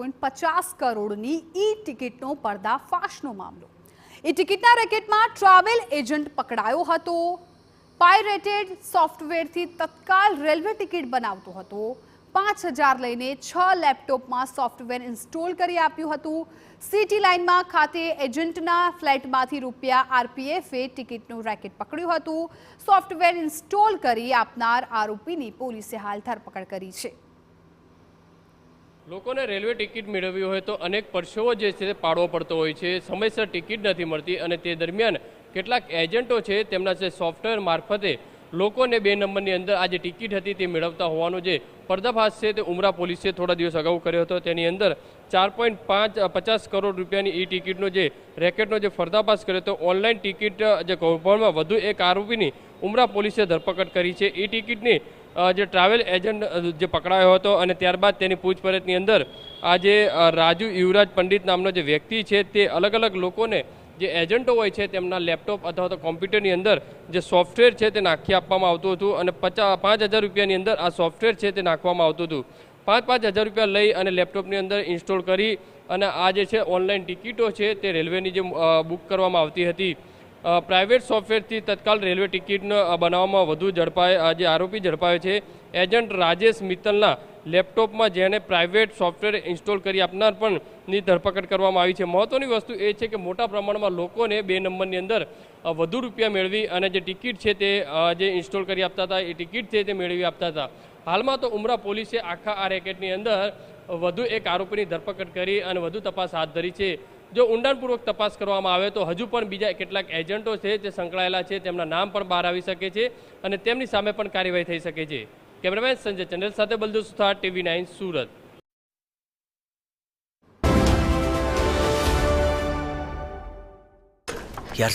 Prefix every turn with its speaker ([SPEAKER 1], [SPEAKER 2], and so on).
[SPEAKER 1] 4.50 કરોડની ઈ ટિકિટનો પર્દાફાશનો મામલો। ઈ ટિકિટના રેકેટમાં ટ્રાવેલ એજન્ટ પકડાયો હતો। પાયરેટેડ સોફ્ટવેરથી તત્કાલ રેલવે ટિકિટ બનાવતો હતો। 5000 લઈને 6 લેપટોપમાં સોફ્ટવેર ઇન્સ્ટોલ કરી આપ્યું હતું। સિટી લાઇનમાં ખાતે એજન્ટના ફ્લેટમાંથી રૂપિયા આરપીએફે ટિકિટનું રેકેટ પકડ્યું હતું। સોફ્ટવેર ઇન્સ્ટોલ કરી આપનાર આરોપીની પોલીસે હાલ ધરપકડ કરી છે।
[SPEAKER 2] લોકોને રેલવે ટિકિટ મેળવવી હોય તો અનેક પરસેવો જે છે પાડવો પડતો હોય છે। સમયસર ટિકિટ નથી મળતી અને તે દરમિયાન કેટલાક એજન્ટો છે તેમના જે સોફ્ટવેર મારફતે લોકોને 2 નંબરની અંદર આ જે ટિકિટ હતી તે મેળવતા હોવાનો જે પર્દાફાશ છે તે ઉમરા પોલીસે થોડા દિવસ અગાઉ કર્યો હતો। તેની અંદર 4.50 કરોડ રૂપિયાની ઈ ટિકિટનો જે રેકેટનો જે પર્દાફાશ કર્યો હતો। ઓનલાઈન ટિકિટ જે કૌભાંડમાં વધુ એક આરોપીની ઉમરા પોલીસે ધરપકડ કરી છે। ઈ ટિકિટની જે ટ્રાવેલ એજન્ટ જે પકડાયો હતો અને ત્યારબાદ તેની પૂછપરછની અંદર આ જે રાજુ યુવરાજ પંડિત નામનો જે વ્યક્તિ છે તે અલગ અલગ લોકોને જે એજન્ટો હોય છે તેમના લેપટોપ અથવા તો કોમ્પ્યુટરની અંદર જે સોફ્ટવેર છે તે નાખી આપવામાં આવતું હતું અને 5000 રૂપિયાની અંદર આ સોફ્ટવેર છે તે નાખવામાં આવતું હતું। 5000 રૂપિયા લઈ અને લેપટોપની અંદર ઇન્સ્ટોલ કરી અને આ જે છે ઓનલાઈન ટિકિટો છે તે રેલવેની જે બુક કરવામાં આવતી હતી। પ્રાઇવેટ સોફ્ટવેરથી તત્કાલ રેલવે ટિકિટ બનાવવામાં વધુ જે આરોપી ઝડપાયો છે એજન્ટ રાજેશ મિત્તલના લેપટોપમાં જેને પ્રાઇવેટ સોફ્ટવેર ઇન્સ્ટોલ કરી આપનાર પણ ની ધરપકડ કરવામાં આવી છે। મહત્વની વસ્તુ એ છે કે મોટા પ્રમાણમાં લોકોને 2 નંબરની અંદર વધુ રૂપિયા મેળવી અને જે ટિકિટ છે તે જે ઇન્સ્ટોલ કરી આપતા હતા એ ટિકિટ છે તે મેળવી આપતા હતા। હાલમાં તો ઉમરા પોલીસે આખા આ રેકેટની અંદર વધુ એક આરોપીની ધરપકડ કરી અને વધુ તપાસ હાથ ધરી છે। જો ઊંડાણપૂર્વક તપાસ કરવામાં આવે તો હજુ પણ બીજા કેટલાક એજન્ટો છે જે સંકળાયેલા છે તેમના નામ પણ બહાર આવી શકે છે અને તેમની સામે પણ કાર્યવાહી થઈ શકે છે। કેમેરામેન સંજય ચંડેલ સાથે બલદુ સુથાર, TV9 સુરત।